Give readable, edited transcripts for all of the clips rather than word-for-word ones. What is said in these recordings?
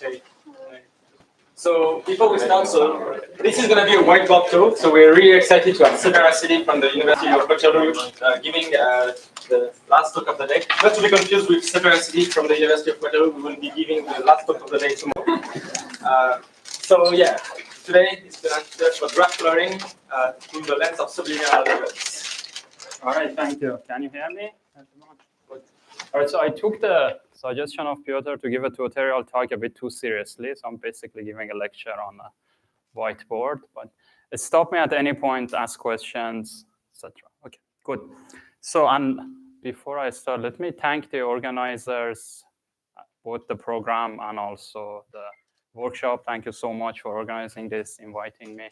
Okay. So before we start, so this is going to be a whiteboard talk. So we're really excited to have Sepehr Assadi from the University of Waterloo giving the last talk of the day. Not to be confused with Sepehr Assadi from the University of Waterloo, we will be giving the last talk of the day tomorrow. So yeah, today is going to be for graph coloring through the lens of sublinear algorithms. All right, thank you. Can you hear me? Good. All right, so I took the suggestion of Piotr to give a tutorial talk a bit too seriously, so I'm basically giving a lecture on a whiteboard, but stop me at any point, ask questions, etc. Okay, good. So, and before I start, let me thank the organizers, both the program and also the workshop. Thank you so much for organizing this, inviting me.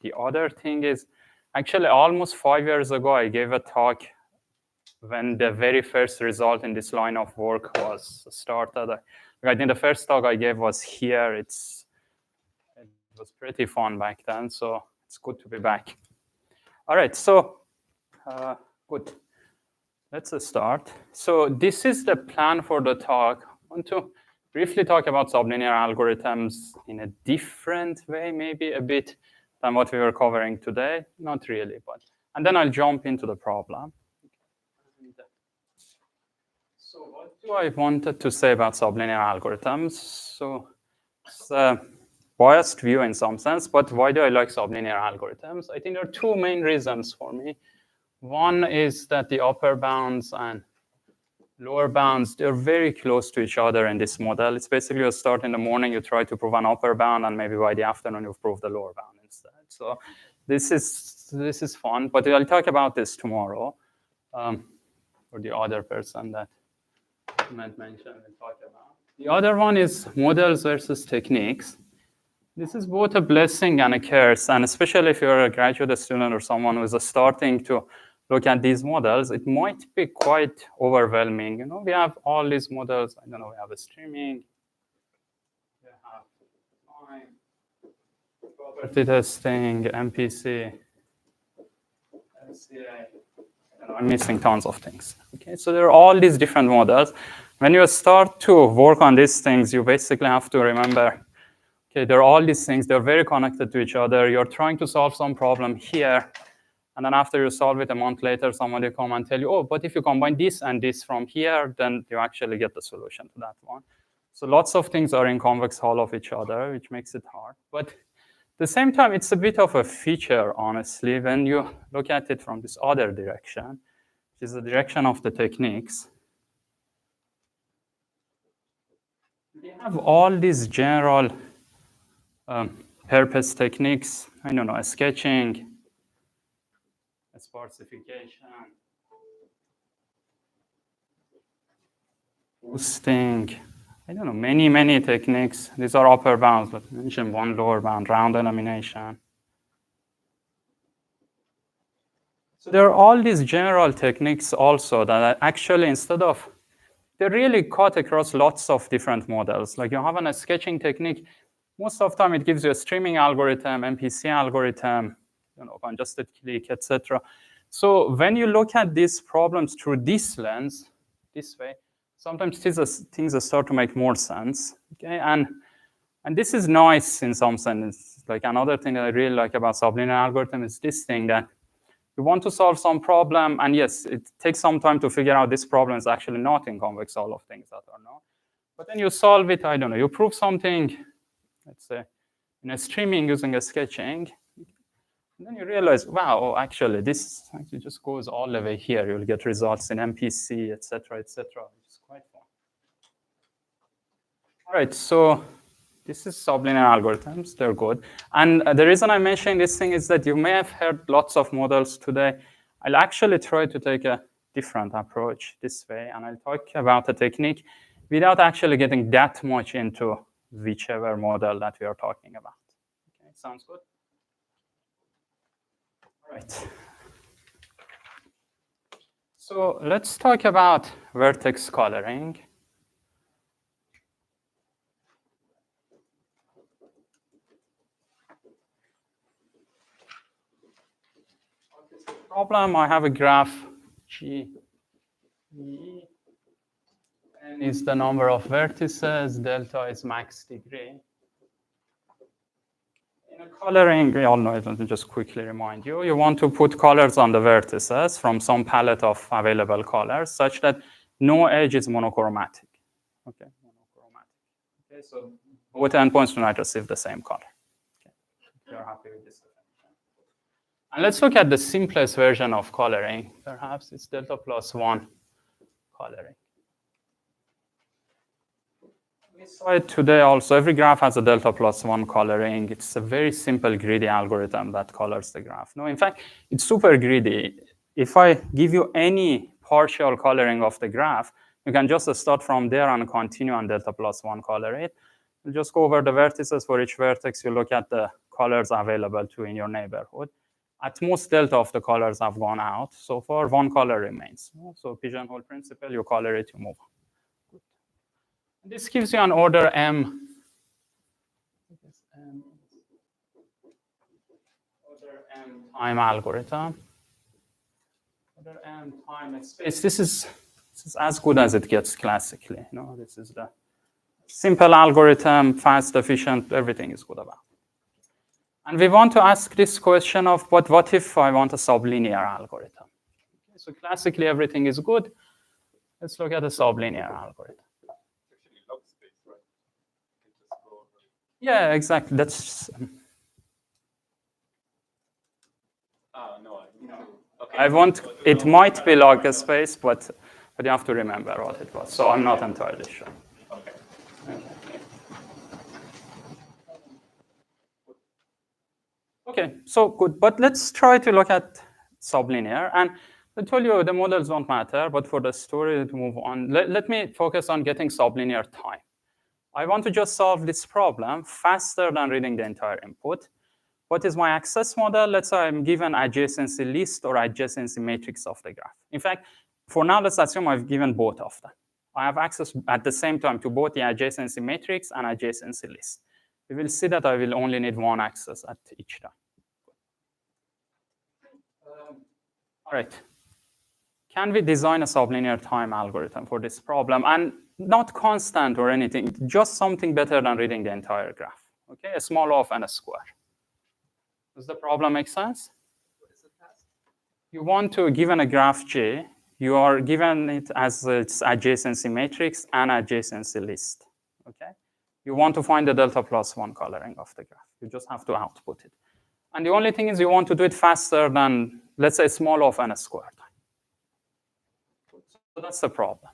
The other thing is, actually, almost 5 years ago, I gave a talk when the very first result in this line of work was started. I think the first talk I gave was here. It was pretty fun back then, so it's good to be back. All right, so good. Let's start. So this is the plan for the talk. I want to briefly talk about sublinear algorithms in a different way, maybe a bit than what we were covering today. Not really, but and then I'll jump into the problem. So what do I wanted to say about sublinear algorithms? So it's a biased view in some sense, but why do I like sublinear algorithms? I think there are two main reasons for me. One is that the upper bounds and lower bounds, they're very close to each other in this model. It's basically you start in the morning, you try to prove an upper bound, and maybe by the afternoon you've proved the lower bound instead. So this is fun, but I'll talk about this tomorrow. Or the other person that Matt mentioned will talk about. The other one is models versus techniques. This is both a blessing and a curse, and especially if you're a graduate student or someone who is starting to look at these models, it might be quite overwhelming. You know, we have all these models. I don't know, we have a streaming, we have time, property testing, MPC, LCA. I'm missing tons of things. Okay, so there are all these different models. When you start to work on these things, you basically have to remember, okay, there are all these things, they're very connected to each other. You're trying to solve some problem here, and then after you solve it a month later, somebody come and tell you, oh, but if you combine this and this from here, then you actually get the solution to that one. So lots of things are in convex hull of each other, which makes it hard. But at the same time, it's a bit of a feature, honestly, when you look at it from this other direction, which is the direction of the techniques. We have all these general purpose techniques, I don't know, a sketching, a sparsification, boosting, I don't know, many techniques. These are upper bounds, but I mentioned one lower bound, round elimination. So there are all these general techniques also that actually, instead of, they really cut across lots of different models. Like you have a sketching technique, most of the time it gives you a streaming algorithm, MPC algorithm, you know, congested click, etc. So when you look at these problems through this lens, this way, sometimes things start to make more sense. Okay, and this is nice in some sense. Like another thing that I really like about sublinear algorithm is this thing that you want to solve some problem, and yes, it takes some time to figure out this problem is actually not in convex hull of things that are not. But then you solve it, I don't know, you prove something, let's say, in a streaming using a sketching, and then you realize, wow, actually, this actually just goes all the way here. You'll get results in MPC, et cetera, which is quite fun. All right, so this is sublinear algorithms. They're good. And the reason I'm mentioning this thing is that you may have heard lots of models today. I'll actually try to take a different approach this way, and I'll talk about a technique without actually getting that much into whichever model that we are talking about. Okay, sounds good? All right. So let's talk about vertex coloring. Problem, I have a graph G, E, and is the number of vertices, delta is max degree. In a coloring, we all know it, let me just quickly remind you, you want to put colors on the vertices from some palette of available colors such that no edge is monochromatic. Okay, monochromatic. Okay, so both endpoints do not receive the same color. Okay, you're happy with this definition. And let's look at the simplest version of coloring. Perhaps it's delta plus 1 coloring. We saw it today also. Every graph has a delta plus 1 coloring. It's a very simple greedy algorithm that colors the graph. No, in fact, it's super greedy. If I give you any partial coloring of the graph, you can just start from there and continue on delta plus 1 color it. You just go over the vertices for each vertex. You look at the colors available to in your neighborhood. At most, delta of the colors have gone out. So far, 1 color remains. So pigeonhole principle, you color it, you move on. This gives you an order M. Order M time algorithm. Order M time space. This is as good as it gets classically. No, this is the simple algorithm, fast, efficient, everything is good about it. And we want to ask this question of what if I want a sublinear algorithm? Okay, so classically, everything is good. Let's look at a sublinear algorithm. Yeah, exactly. That's. No. Okay. I want. It might be log space, but you have to remember what it was. So I'm not entirely sure. Okay. Okay, so good. But let's try to look at sublinear. And I told you the models don't matter, but for the story to move on, let me focus on getting sublinear time. I want to just solve this problem faster than reading the entire input. What is my access model? Let's say I'm given adjacency list or adjacency matrix of the graph. In fact, for now, let's assume I've given both of them. I have access at the same time to both the adjacency matrix and adjacency list. We will see that I will only need one access at each time. All right. Can we design a sublinear time algorithm for this problem? And not constant or anything, just something better than reading the entire graph. Okay, a small of and a square. Does the problem make sense? You want to, given a graph J, you are given it as its adjacency matrix and adjacency list. Okay, you want to find the delta plus 1 coloring of the graph. You just have to output it. And the only thing is you want to do it faster than, let's say, small of and a square time. So that's the problem.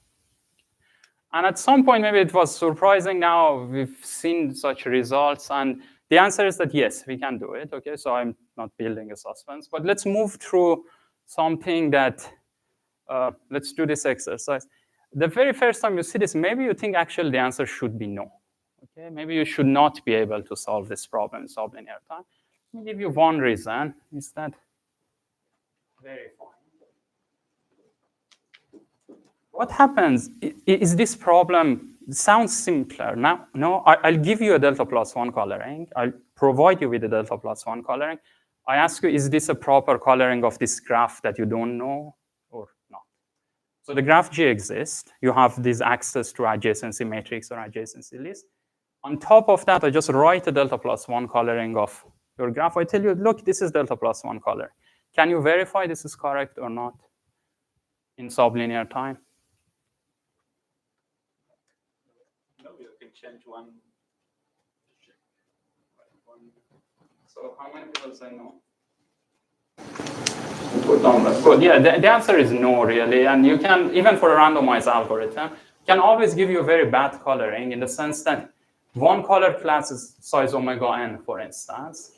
And at some point, maybe it was surprising. Now we've seen such results. And the answer is that, yes, we can do it. Okay, so I'm not building a suspense. But let's move through something that, let's do this exercise. The very first time you see this, maybe you think actually the answer should be no. Okay, maybe you should not be able to solve this problem in sublinear time. Let me give you one reason. Is that verifying? What happens is this problem sounds simpler. Now, no, I'll give you a delta plus 1 coloring. I'll provide you with a delta plus 1 coloring. I ask you, is this a proper coloring of this graph that you don't know or not? So the graph G exists. You have this access to adjacency matrix or adjacency list. On top of that, I just write a delta plus 1 coloring of your graph. I tell you, look, this is delta plus 1 color. Can you verify this is correct or not in sublinear time? Change one. So how many people say no? Put on that. Good. Yeah, the answer is no, really. And you can, even for a randomized algorithm, can always give you a very bad coloring in the sense that one color class is size omega n, for instance.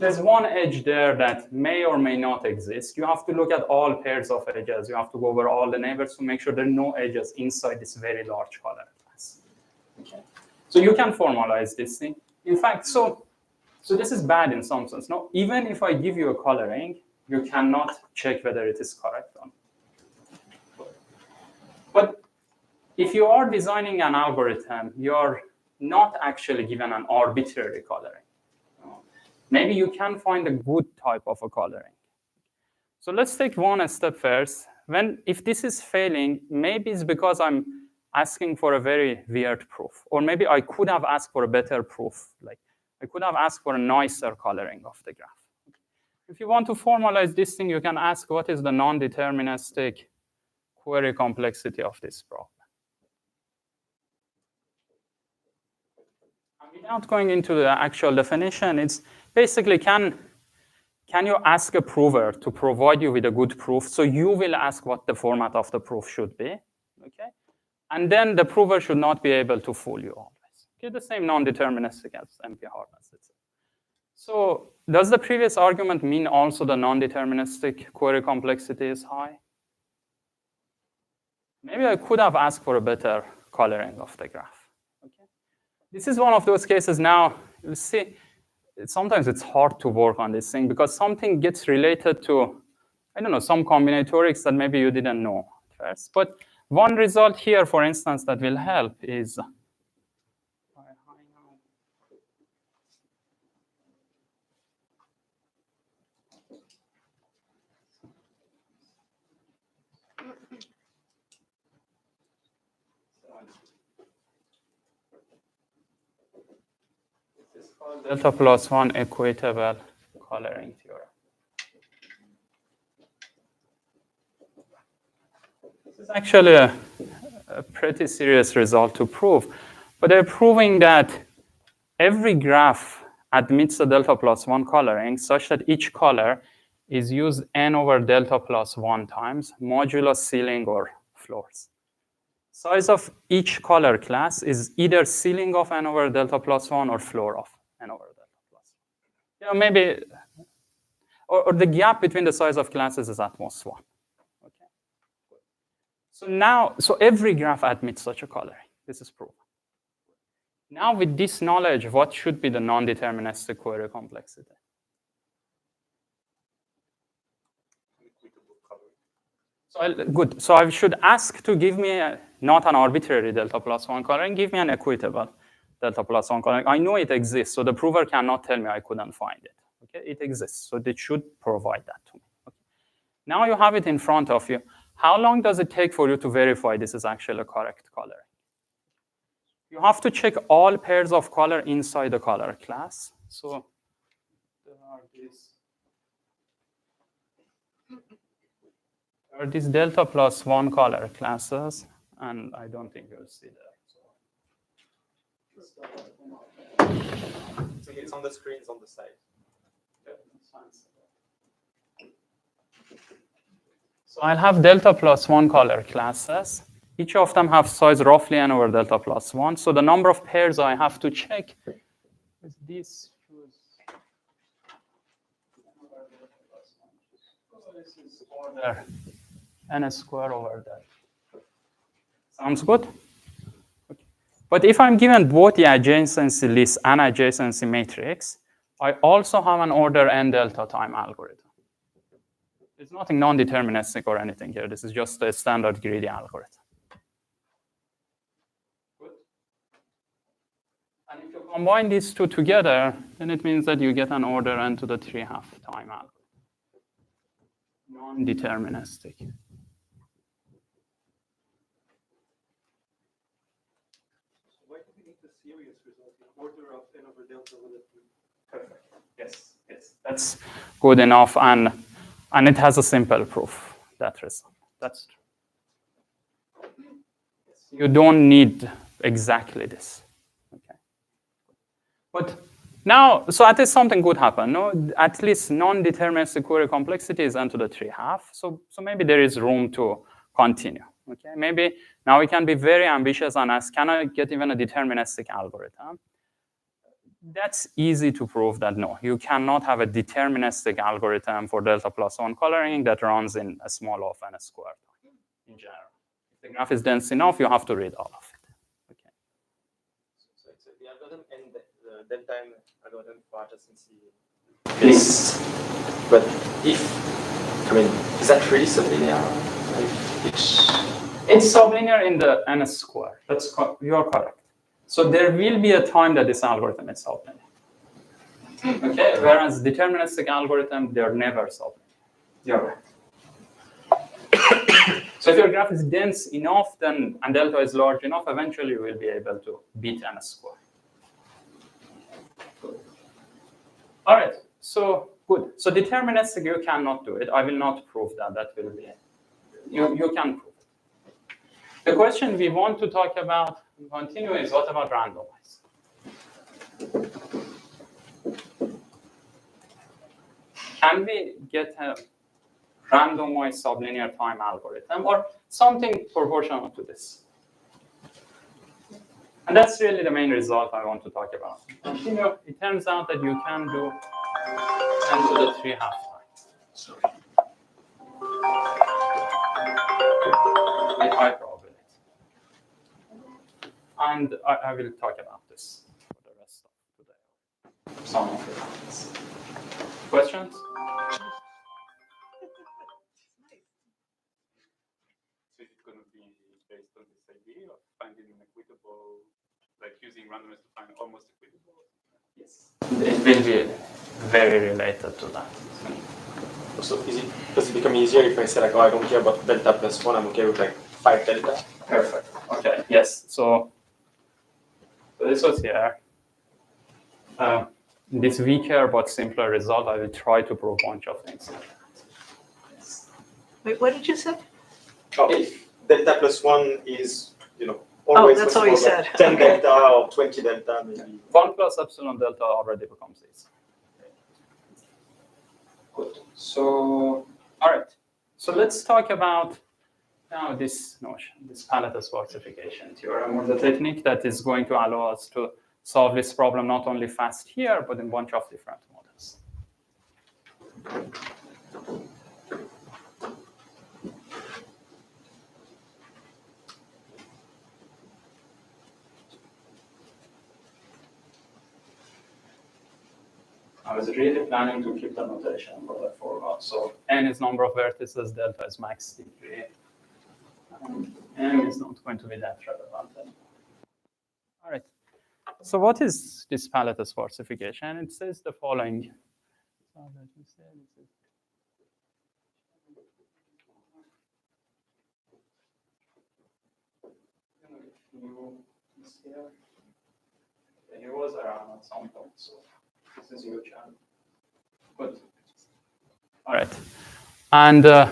There's one edge there that may or may not exist. You have to look at all pairs of edges. You have to go over all the neighbors to make sure there are no edges inside this very large color class. Okay. So you can formalize this thing. In fact, so this is bad in some sense. No, even if I give you a coloring, you cannot check whether it is correct or not. But if you are designing an algorithm, you're not actually given an arbitrary coloring. Maybe you can find a good type of a coloring. So let's take one step first. If this is failing, maybe it's because I'm asking for a very weird proof. Or maybe I could have asked for a better proof. Like I could have asked for a nicer coloring of the graph. If you want to formalize this thing, you can ask what is the non-deterministic query complexity of this problem. And without going into the actual definition, it's basically can you ask a prover to provide you with a good proof? So you will ask what the format of the proof should be, okay? And then the prover should not be able to fool you always. Okay, the same non-deterministic as MP hardness. So does the previous argument mean also the non-deterministic query complexity is high? Maybe I could have asked for a better coloring of the graph. Okay? This is one of those cases now, you see, sometimes it's hard to work on this thing because something gets related to, I don't know, some combinatorics that maybe you didn't know first. But one result here, for instance, that will help is delta plus 1 equatable coloring theorem. This is actually a pretty serious result to prove. But they're proving that every graph admits a delta plus 1 coloring such that each color is used n over delta plus 1 times modulo ceiling or floors. Size of each color class is either ceiling of n over delta plus 1 or floor of n over delta plus 1. Yeah, maybe, or the gap between the size of classes is at most 1. Okay. So now, so every graph admits such a coloring. This is proven. Now with this knowledge, what should be the non-deterministic query complexity? So good. So I should ask to give me not an arbitrary delta plus 1 coloring, give me an equitable delta plus 1 coloring. I know it exists, so the prover cannot tell me I couldn't find it. Okay, it exists, so they should provide that to me. Okay. Now you have it in front of you. How long does it take for you to verify this is actually a correct coloring? You have to check all pairs of color inside the color class. So there are these delta plus 1 color classes, and I don't think you'll see that. So it's on the screens on the side. So I'll have delta plus 1 color classes. Each of them have size roughly n over delta plus 1. So the number of pairs I have to check is this. This is order n square over that. Sounds good? Okay. But if I'm given both the adjacency list and adjacency matrix, I also have an order n delta time algorithm. There's nothing non-deterministic or anything here. This is just a standard greedy algorithm. Good. And if you combine these two together, then it means that you get an order n to the 3½ time algorithm. Non-deterministic. Why do we need the serious result in order of n over delta relative? Perfect. Yes, yes, that's good enough, and it has a simple proof, that result. That's true. You don't need exactly this. Okay. But now, so at least something could happen. No, at least non-deterministic query complexity is n to the 3½ So maybe there is room to continue. Okay, maybe now we can be very ambitious and ask, can I get even a deterministic algorithm? That's easy to prove that no, you cannot have a deterministic algorithm for delta plus 1 coloring that runs in a small of n squared in general. If the graph is dense enough, you have to read all of it. Okay. So the algorithm and the delta time algorithm for adjacency list. But if, I mean, is that really sublinear? It's sublinear in the n squared. You are correct. So there will be a time that this algorithm is sublinear. Okay, whereas deterministic algorithm, they're never sublinear. You're right. So if your graph is dense enough, then and delta is large enough, eventually you will be able to beat n square. All right, so good. So deterministic, you cannot do it. I will not prove that. That will be, you can prove it. The question we want to talk about and continue is what about randomized? Can we get a randomized sublinear time algorithm or something proportional to this? And that's really the main result I want to talk about. Continue. It turns out that you can do 10 to the 3 half times. With high probability. And I will talk about this for the rest of today. Some of the times. Questions? So is it going to be based on this idea of finding an equitable, like using randomness to find almost equitable? Yes. It will be very related to that. So does it become easier if I say like, oh, I don't care about delta plus 1, I'm okay with like 5 delta? Perfect. Okay. Yes. So this was here. This weaker but simpler result, I will try to prove a bunch of things. Yes. Wait, what did you say? Oh, if delta plus 1 is, always that's all you possible, said. 10 Okay. delta or 20 delta, maybe. 1 plus epsilon delta already becomes this. Good. So, all right. So let's talk about now this notion, this palette sparsification theorem, or the technique that is going to allow us to solve this problem not only fast here, but in a bunch of different models. I was really planning to keep the notation, but I forgot. So n is number of vertices, delta is max degree. M is not going to be that relevant anymore. All right. So what is this palette sparsification? It says the following. So let me say this is U is here. Okay, he was around at some point, so this is your channel. Good. All right. And the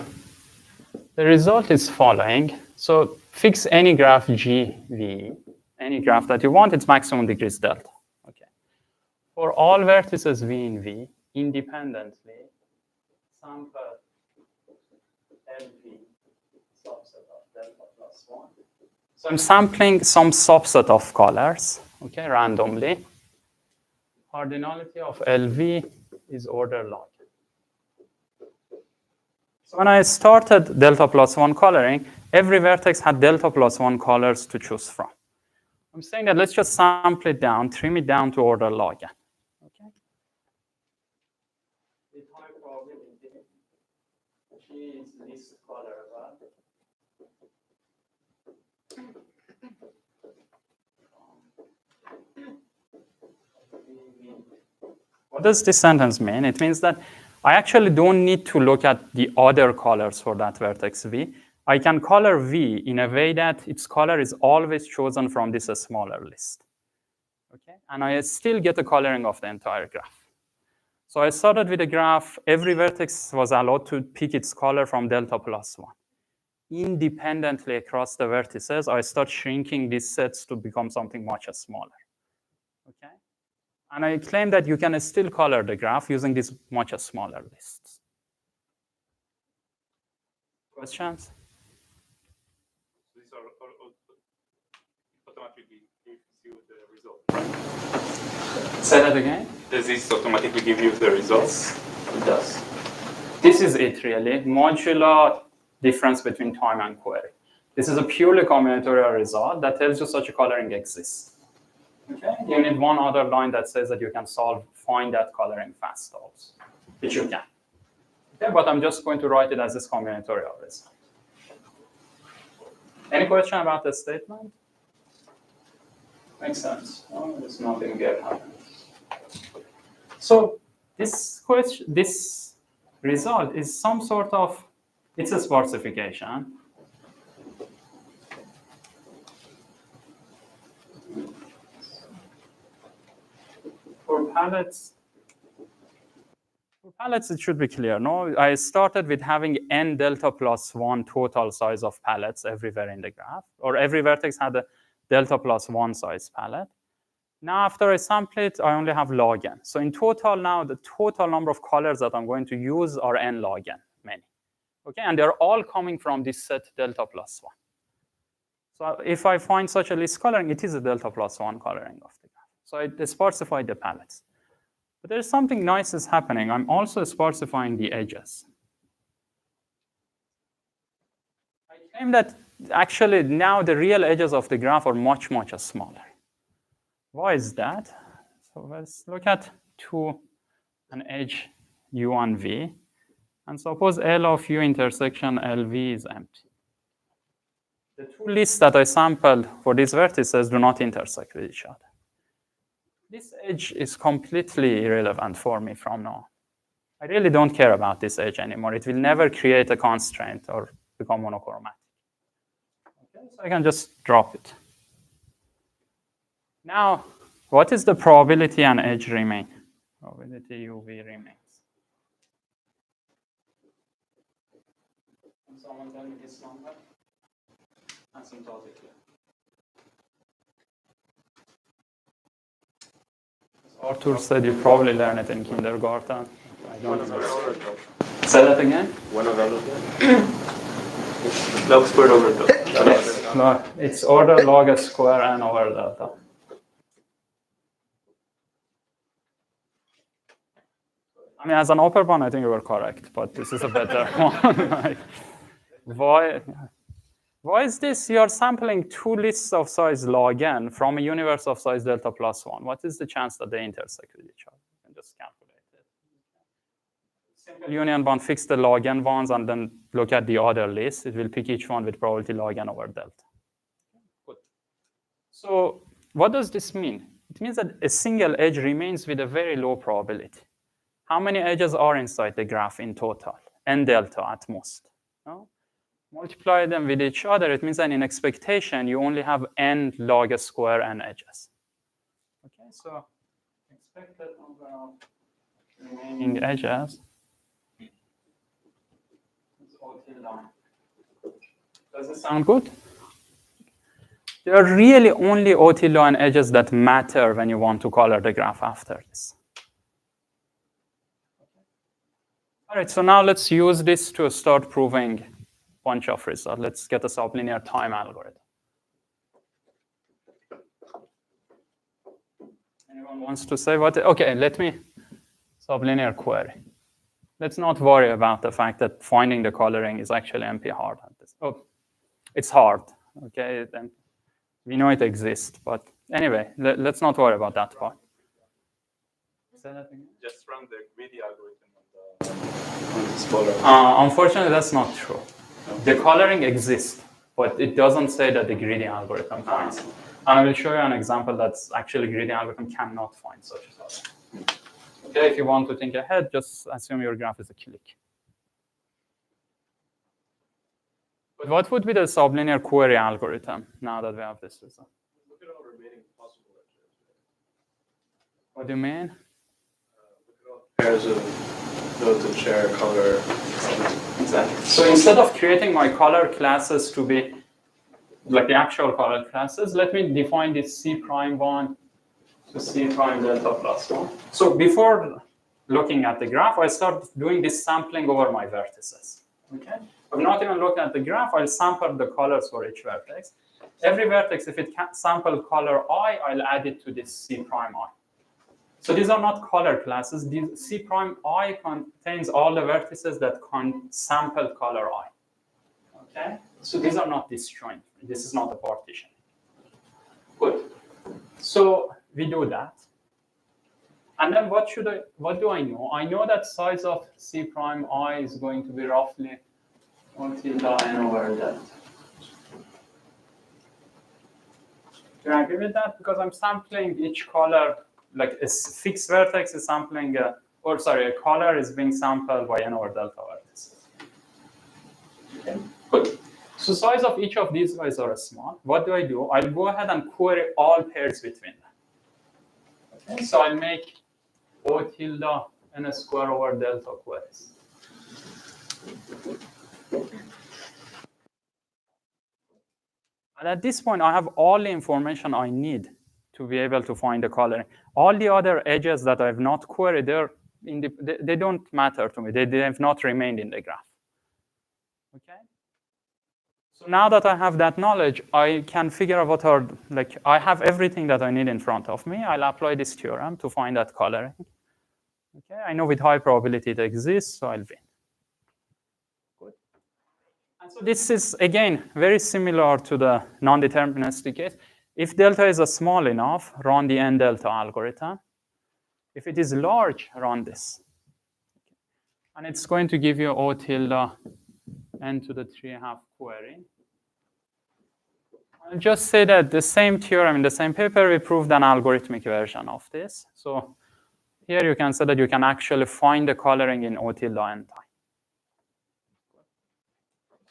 result is following. So fix any graph GV, any graph that you want, its maximum degrees delta. Okay. For all vertices V in V, independently, sample LV subset of delta plus 1. So I'm sampling some subset of colors, okay, randomly. Cardinality of LV is order log. So when I started delta plus 1 coloring, every vertex had delta plus 1 colors to choose from. I'm saying that let's just sample it down, trim it down to order log n. Okay? With high probability, G is least colorable. What does this sentence mean? It means that I actually don't need to look at the other colors for that vertex V. I can color V in a way that its color is always chosen from this smaller list. Okay? And I still get a coloring of the entire graph. So I started with a graph. Every vertex was allowed to pick its color from delta plus 1. Independently across the vertices, I start shrinking these sets to become something much smaller. Okay? And I claim that you can still color the graph using these much smaller lists. Questions? These are automatically gives you the result. Say that again? Does this automatically give you the results? It does. This is it, really. Modular difference between time and query. This is a purely combinatorial result that tells you such a coloring exists. Okay? You need one other line that says that you can find that coloring fast also, which you can. Okay, but I'm just going to write it as this combinatorial result. Any question about the statement? Makes sense. Oh, there's nothing there happening. So this result is some sort of, it's a sparsification palettes, it should be clear. No, I started with having n delta plus 1 total size of palettes everywhere in the graph, or every vertex had a delta plus 1 size palette. Now, after I sample it, I only have log n. So in total now, the total number of colors that I'm going to use are n log n, many. Okay, and they're all coming from this set delta plus 1. So if I find such a list coloring, it is a delta plus 1 coloring of the graph. So I sparsify the palettes. But there's something nice is happening. I'm also sparsifying the edges. I claim that actually now the real edges of the graph are much, much smaller. Why is that? So let's look at an edge u1 v. And suppose L of u intersection LV is empty. The two lists that I sampled for these vertices do not intersect with each other. This edge is completely irrelevant for me from now on. I really don't care about this edge anymore. It will never create a constraint or become monochromatic. Okay, so I can just drop it. Now, what is the probability an edge remain? Probability UV remains. Can someone tell me this number? Asymptotically. Arthur said you probably learned it in kindergarten. I don't know. Say that again? 1 over log. Log squared over delta. Yes. No, it's order log square n over delta. I mean, as an upper bound, I think you were correct, but this is a better one. Like, why is this? You're sampling two lists of size log n from a universe of size delta plus 1. What is the chance that they intersect with each other? You can just calculate it. Simple union bound, fix the log n bonds, and then look at the other list. It will pick each one with probability log n over delta. Good. So what does this mean? It means that a single edge remains with a very low probability. How many edges are inside the graph in total? N delta at most. No? Multiply them with each other, it means that in expectation, you only have n log square n edges. Okay, so expected number of remaining edges is O tilde. Does it sound good? There are really only O tilde edges that matter when you want to color the graph after this. All right, so now let's use this to start proving a bunch of results. Let's get a sublinear time algorithm. Anyone wants to say what? Okay, let me sublinear query. Let's not worry about the fact that finding the coloring is actually NP hard. Oh, it's hard. Okay, then we know it exists, but anyway, let's not worry about that part. Say that again? Just run the greedy algorithm on the spoiler. Unfortunately, that's not true. The coloring exists, but it doesn't say that the greedy algorithm finds it. And I will show you an example that's actually greedy algorithm cannot find such a coloring. Okay, if you want to think ahead, just assume your graph is a clique. But what would be the sublinear query algorithm now that we have this result? Look at all remaining possible edges. What do you mean? Look at all pairs of nodes and share color. Exactly. So instead of creating my color classes to be like the actual color classes, let me define this C prime 1 to C prime delta plus 1. So before looking at the graph, I start doing this sampling over my vertices. Okay? I'm not even looking at the graph, I'll sample the colors for each vertex. Every vertex, if it can sample color I, I'll add it to this C prime I. So these are not color classes. This C prime I contains all the vertices that can sample color I. Okay? So these are not disjoint. This is not a partition. Good. So we do that. And then what do I know? I know that size of C prime I is going to be roughly 1 tilde n over delta. Do you agree with that? Because I'm sampling each color, like a fixed vertex is sampling, a color is being sampled by n over delta vertices. Okay, good. So size of each of these guys are small. What do? I'll go ahead and query all pairs between them. Okay, so I'll make O tilde n square over delta queries. And at this point, I have all the information I need to be able to find the coloring. All the other edges that I have not queried, they don't matter to me. They have not remained in the graph. Okay? So now that I have that knowledge, I can figure out what are, like, I have everything that I need in front of me. I'll apply this theorem to find that coloring. Okay, I know with high probability it exists, so I'll win. Good. And so this is, again, very similar to the non-deterministic case. If delta is small enough, run the n delta algorithm. If it is large, run this. And it's going to give you O tilde n to the 3.5 query. I'll just say that the same theorem in the same paper, we proved an algorithmic version of this. So here you can say that you can actually find the coloring in O tilde n time.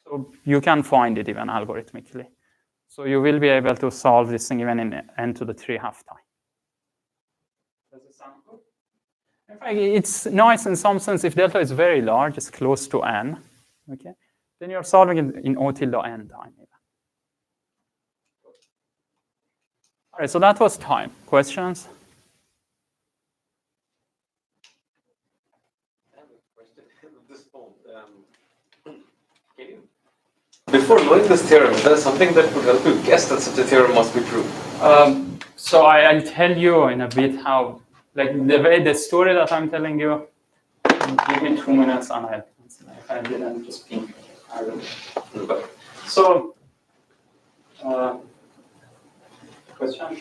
So you can find it even algorithmically. So you will be able to solve this thing even in n to the 3.5 time. Does it sound good? In fact, it's nice in some sense if delta is very large, it's close to n, okay? Then you're solving it in O tilde n time even. All right, so that was time. Questions? I have a question at this point. Before knowing this theorem, is there something that would help you guess that such a theorem must be true? So I'll tell you in a bit how, like the story that I'm telling you, give me 2 minutes and I didn't just ping. So, question?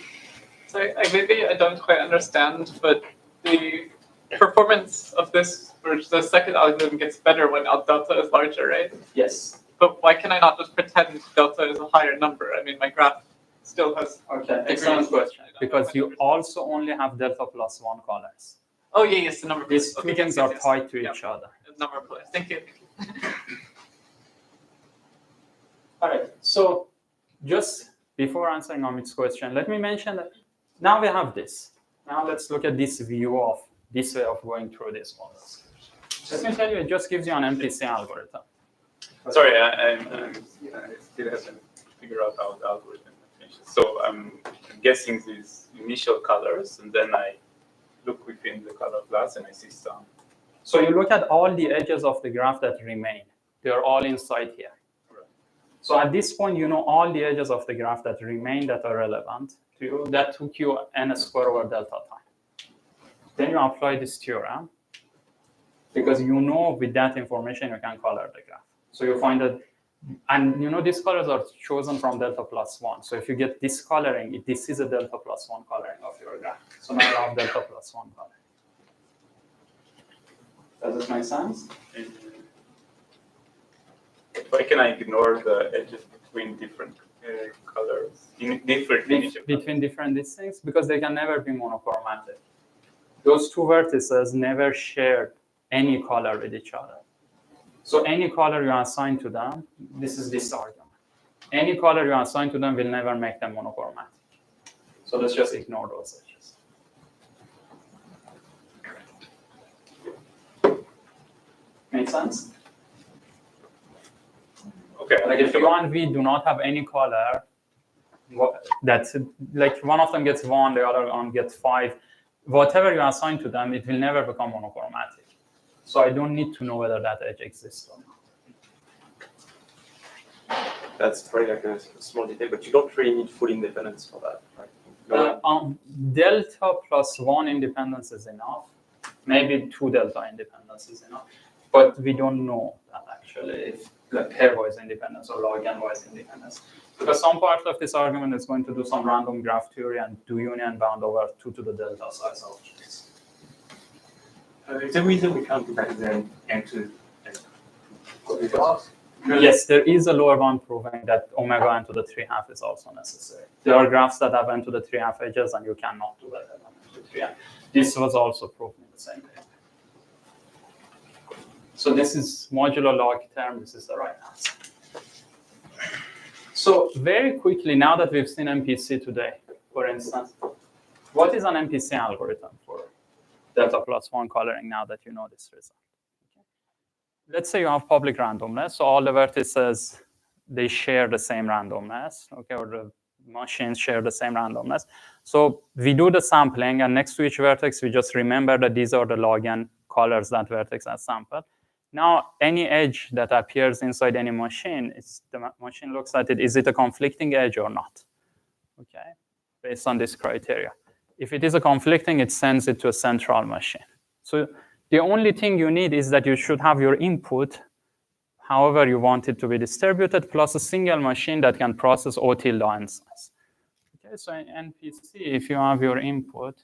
So maybe I don't quite understand, but the performance of this, or the second algorithm gets better when delta is larger, right? Yes. But why can I not just pretend delta is a higher number? I mean, my graph still has... Okay, excellent question. Because you also only have delta plus 1 colors. Oh, yeah, yes, the number. These two things are tied to each other. Number plus. Thank you. All right, so just before answering Amit's question, let me mention that now we have this. Now let's look at this view of this way of going through these models. Let me tell you, it just gives you an MPC algorithm. Sorry, I still haven't figured out how the algorithm finishes. So I'm guessing these initial colors, and then I look within the color class and I see some. So you look at all the edges of the graph that remain. They're all inside here. Right. So at this point, you know all the edges of the graph that remain that are relevant to you. That took you n square over delta time. Then you apply this theorem, because you know with that information you can color the graph. So you find that, and you know these colors are chosen from delta plus 1. So if you get this coloring, this is a delta plus 1 coloring of your graph. So now you have delta plus 1 coloring. Does this make sense? Why can I ignore the edges between different colors? Between different distances? Because they can never be monochromatic. Those two vertices never share any color with each other. So any color you assign to them, this is this argument. Any color you assign to them will never make them monochromatic. So let's just ignore those edges. Make sense? Okay. Like if U and V do not have any color, that's like one of them gets 1, the other one gets 5. Whatever you assign to them, it will never become monochromatic. So I don't need to know whether that edge exists or not. That's probably like a small detail, but you don't really need full independence for that, right? Delta plus 1 independence is enough. Maybe 2 delta independence is enough. But we don't know that actually, if like pairwise independence or log n-wise independence. Because some part of this argument is going to do some random graph theory and do union bound over 2 to the delta size of this. Is there a reason we can't do that then n to Yes, there is a lower bound proving that omega n to the 3.5 is also necessary. There are graphs that have n to the 3.5 edges and you cannot do that at n to the 3.5. This was also proven in the same paper. So this is modular log term, this is the right answer. So very quickly, now that we've seen MPC today, for instance, what is an MPC algorithm for delta plus 1 coloring now that you know this result. Okay. Let's say you have public randomness, so all the vertices, they share the same randomness, okay, or the machines share the same randomness. So we do the sampling, and next to each vertex, we just remember that these are the log n colors that vertex has sampled. Now, any edge that appears inside any machine, the machine looks at it, is it a conflicting edge or not? Okay, based on this criteria. If it is a conflicting, it sends it to a central machine. So the only thing you need is that you should have your input however you want it to be distributed, plus a single machine that can process O tilde n size. Okay, so in NPC, if you have your input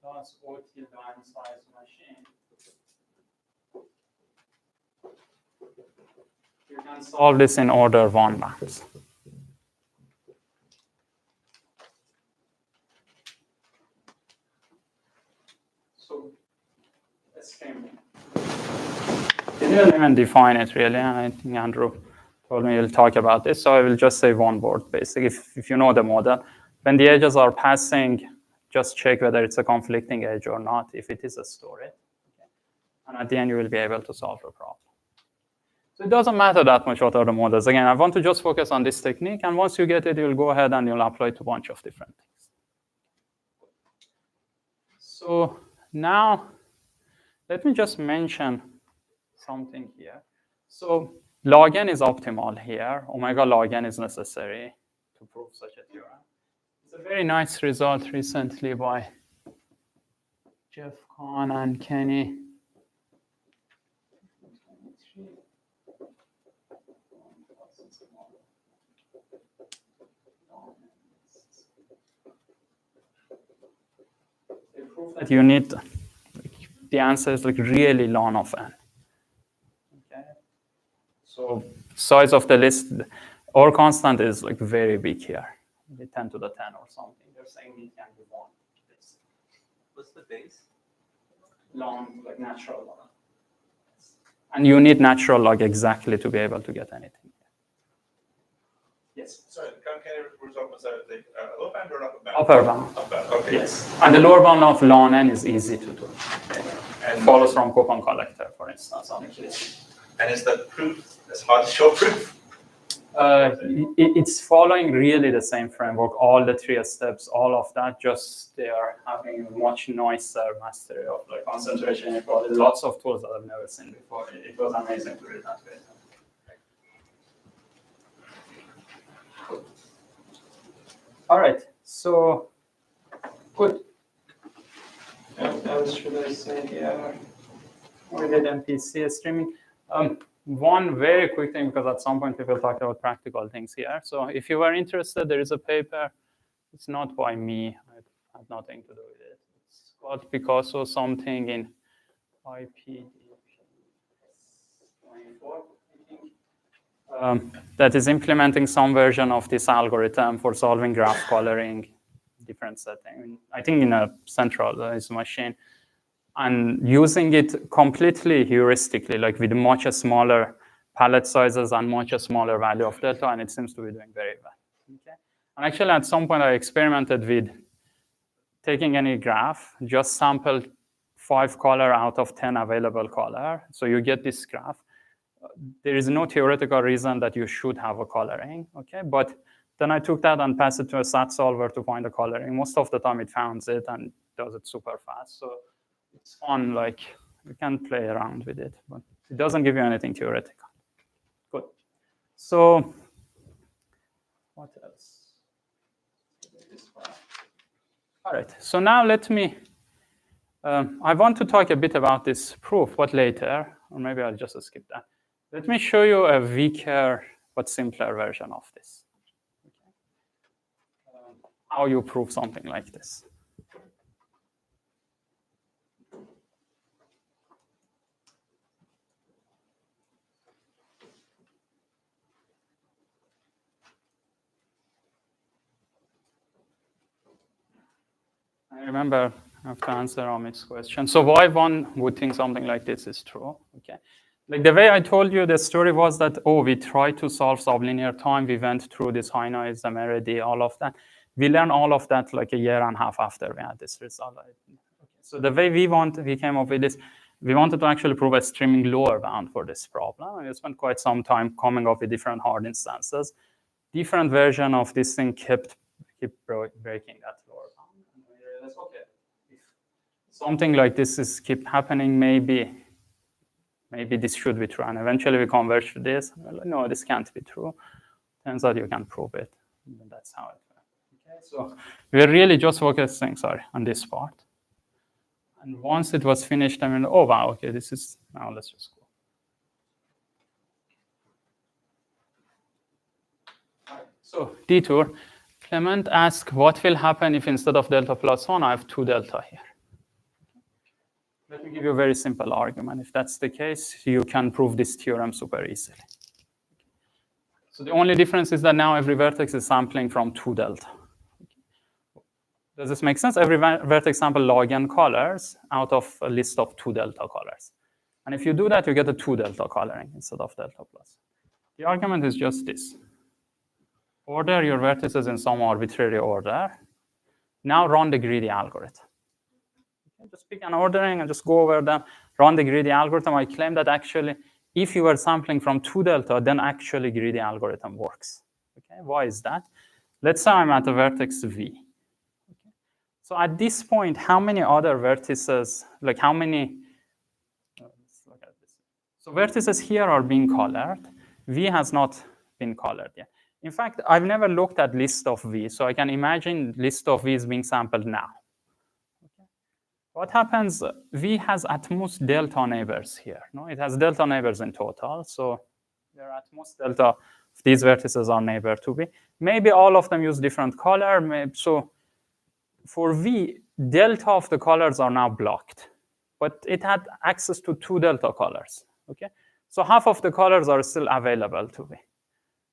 plus O tilde n size machine, you can solve this in order 1 maps. So let's game. It didn't even define it really, and I think Andrew told me he'll talk about this, so I will just say one word basically. If you know the model, when the edges are passing, just check whether it's a conflicting edge or not. If it is, store it. Okay. And at the end, you will be able to solve the problem. So it doesn't matter that much what are the models. Again, I want to just focus on this technique, and once you get it, you'll go ahead and you'll apply it to a bunch of different things. So now, let me just mention something here. So log n is optimal here. Omega log n is necessary to prove such a theorem. It's a very nice result recently by Jeff Kahn and Kenny. They prove that you need, the answer is like really ln of n. So size of the list, our constant is like very big here, maybe 10 to the 10 or something. They're saying it can be 1. What's the base? Ln, like natural log. And you need natural log exactly to be able to get anything. Yes? Sorry, the concave result was that the low bound or upper bound? Upper bound. Upper bound, okay. Yes. And the lower bound of ln n is easy to do. And follows from coupon collector, for instance, on implicit. And is the proof, it's hard to show proof? It's following really the same framework, all the 3 steps, all of that, just they are having much nicer mastery of like concentration inequality, lots of tools that I've never seen before. It was amazing to read that paper. All right, so good. What else should I say here? We did MPC streaming. One very quick thing, because at some point people talked about practical things here. So if you are interested, there is a paper. It's not by me. I have nothing to do with it. It's called Picasso something in IPDP 24, I think. That is implementing some version of this algorithm for solving graph coloring, different setting. I think in a centralized machine. And using it completely heuristically, like with much smaller palette sizes and much smaller value of delta, and it seems to be doing very well. Okay? And actually, at some point, I experimented with taking any graph, just sample 5 color out of 10 available color. So you get this graph. There is no theoretical reason that you should have a coloring, okay? But then I took that and passed it to a SAT solver to find a coloring. Most of the time, it finds it and does it super fast. So it's fun, like you can play around with it, but it doesn't give you anything theoretical. Good. So what else? All right, so now let me, I want to talk a bit about this proof, but later, or maybe I'll just skip that. Let me show you a weaker but simpler version of this. Okay. How you prove something like this. I remember I have to answer Amit's question. So why one would think something like this is true? Okay, like the way I told you, the story was that, oh, we tried to solve sublinear time. We went through this high noise, Zameridi, all of that. We learned all of that like a year and a half after we had this result. Okay. So the way we came up with this, we wanted to actually prove a streaming lower bound for this problem. And we spent quite some time coming up with different hard instances. Different version of this thing keep breaking that lower bound. And we realized, okay, if something like this is keep happening, maybe this should be true. And eventually we converge to this. Like, no, this can't be true. Turns out you can prove it. And that's how it went. Okay, so we're really just focusing, on this part. And once it was finished, I mean, oh, wow, okay, this is, now let's just go. So detour, Clement asked, what will happen if instead of delta plus 1, I have 2 delta here? Let me give you a very simple argument. If that's the case, you can prove this theorem super easily. So the only difference is that now every vertex is sampling from 2 delta. Does this make sense? Every vertex sample log n colors out of a list of 2 delta colors. And if you do that, you get a 2 delta coloring instead of delta plus. The argument is just this. Order your vertices in some arbitrary order. Now run the greedy algorithm. Okay, just pick an ordering and just go over them, run the greedy algorithm. I claim that actually, if you were sampling from 2 delta, then actually greedy algorithm works. Okay, why is that? Let's say I'm at a vertex V. So at this point, how many other vertices, like how many, let's look at this. So vertices here are being colored. V has not been colored yet. In fact, I've never looked at list of V, so I can imagine list of V is being sampled now. Okay. What happens, V has at most delta neighbors here. No, it has delta neighbors in total, so there are at most delta of these vertices are neighbor to V. Maybe all of them use different color, so for V, delta of the colors are now blocked, but it had access to 2 delta colors, okay? So half of the colors are still available to V.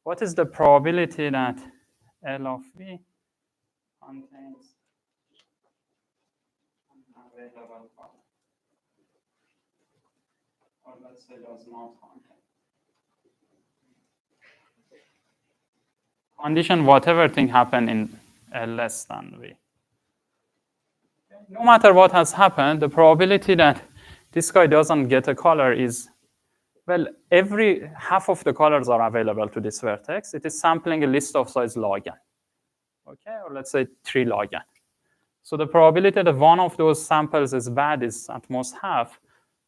What is the probability that L of V contains available color? Or let's say does not contain. Condition whatever thing happen in L less than V. No matter what has happened, the probability that this guy doesn't get a color is, well, every half of the colors are available to this vertex. It is sampling a list of size log n, okay, or let's say 3 log n. So the probability that one of those samples is bad is at most half.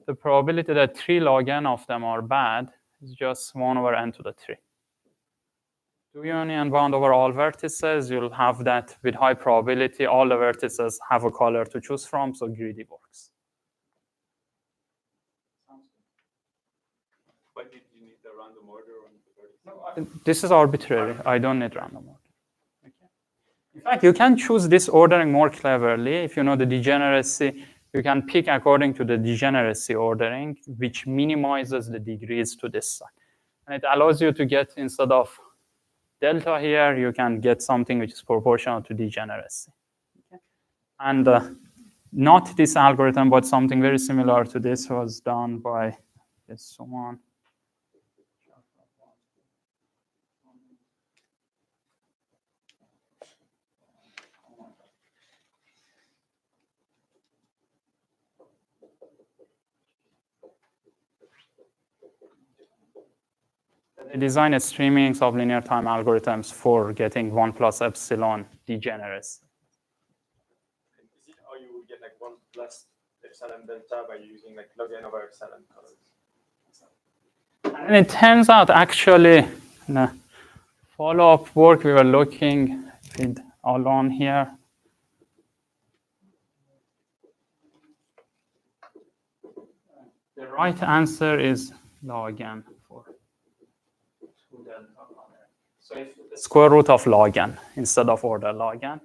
The probability that 3 log n of them are bad is just 1 over n to the 3. Do union bound over all vertices, you'll have that with high probability. All the vertices have a color to choose from, so greedy works. Why did you need the random order on the vertices? No, this is arbitrary. I don't need random order. Okay. In fact, you can choose this ordering more cleverly. If you know the degeneracy, you can pick according to the degeneracy ordering, which minimizes the degrees to this side. And it allows you to get, instead of delta here, you can get something which is proportional to degeneracy. Okay. And not this algorithm, but something very similar to this was done by this one. They design a streaming sublinear time algorithms for getting 1 plus epsilon degeneracy. Is it how you get like 1 plus epsilon delta by using like log n over epsilon colors? And it turns out actually, in a follow-up work, we were looking with Alon here. The right answer is log n for 2 delta color. So if the square root of log n instead of order log n,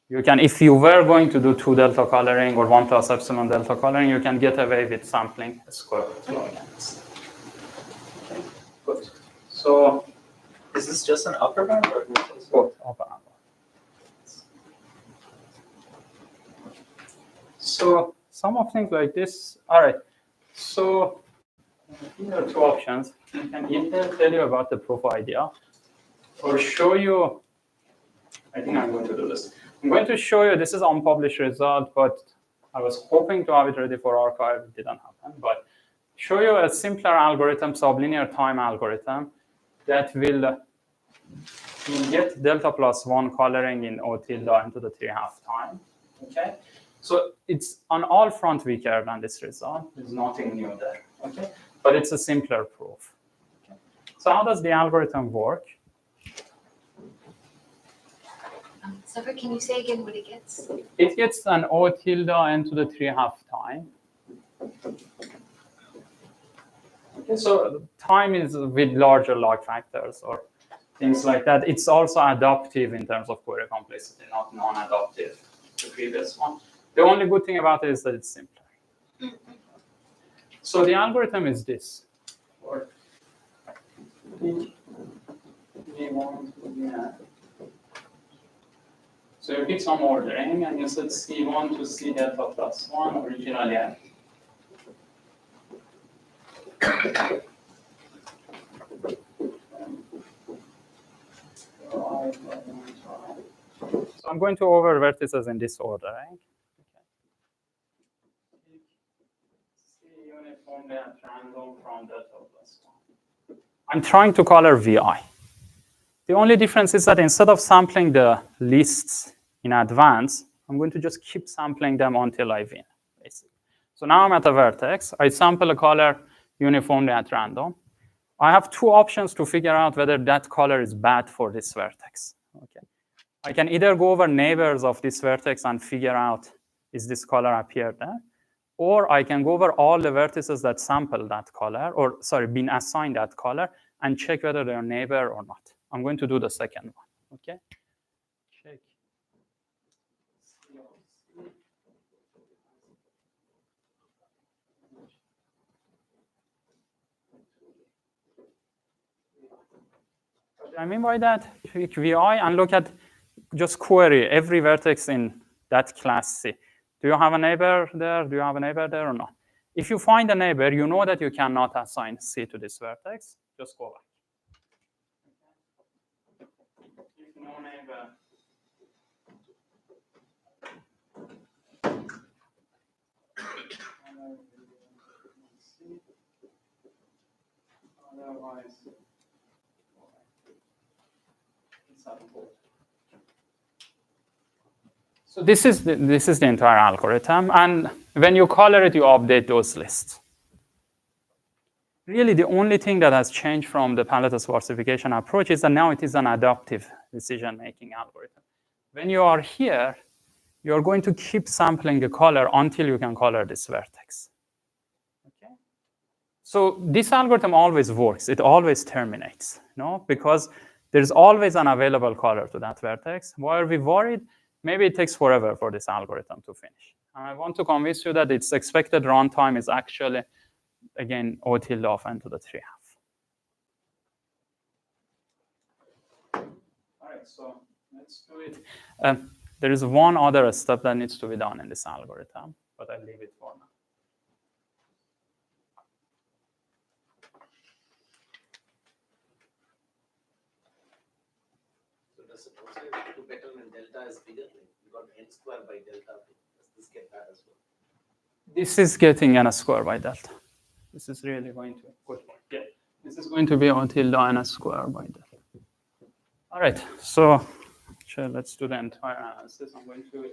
you can, if you were going to do 2 delta coloring or 1 plus epsilon delta coloring, you can get away with sampling the square root log n. Okay, good. So Is this just an upper bound or both upper and lower. So some of things like this. All right. So here are 2 options. I can either tell you about the proof idea or show you. I think I'm going to do this. I'm going to show you, this is unpublished result, but I was hoping to have it ready for archive, it didn't happen, but show you a simpler algorithm, sublinear time algorithm, that will get delta plus 1 coloring in O tilde into the 3/2 time. Okay, so it's on all front weaker than this result. There's nothing new there. Okay, but it's a simpler proof. Okay. So how does the algorithm work? Sepehr, can you say again what it gets? It gets an O tilde into the 3/2 time. Okay, so time is with larger log factors or things like that. It's also adaptive in terms of query complexity, not non-adaptive, the previous one. The only good thing about it is that it's simpler. So the algorithm is this. Or so you pick some ordering, and you set C1 to C delta plus 1 originally. So I'm going to over vertices in this order, right? Okay. C uniformly at random from delta plus 1. I'm trying to color VI. The only difference is that instead of sampling the lists in advance, I'm going to just keep sampling them until I win, basically. So now I'm at a vertex. I sample a color uniformly at random. I have two options to figure out whether that color is bad for this vertex. Okay. I can either go over neighbors of this vertex and figure out, is this color appear there? Or I can go over all the vertices that sample that color, or sorry, been assigned that color, and check whether they're neighbor or not. I'm going to do the second one, okay? Check. What I mean by that, pick VI and look at, just query every vertex in that class C. Do you have a neighbor there? Do you have a neighbor there or not? If you find a neighbor, you know that you cannot assign C to this vertex. Just go back. If no neighbor, otherwise, so this is the entire algorithm, and when you color it, you update those lists. Really, the only thing that has changed from the palette sparsification approach is that now it is an adaptive decision-making algorithm. When you are here, you're going to keep sampling the color until you can color this vertex. Okay? So this algorithm always works. It always terminates, no? Because there's always an available color to that vertex. Why are we worried? Maybe it takes forever for this algorithm to finish. And I want to convince you that its expected runtime is actually, again, O tilde of n to the 3/2. All right, so let's do it. There is one other step that needs to be done in this algorithm, but I'll leave it for now. So does it also have to better when delta is bigger? You got n square by delta. Does this get that as well? This is getting n square by delta. This is really going to, good point. Yeah, this is going to be O tilde n square by delta. All right, so sure, let's do the entire analysis. I'm going to,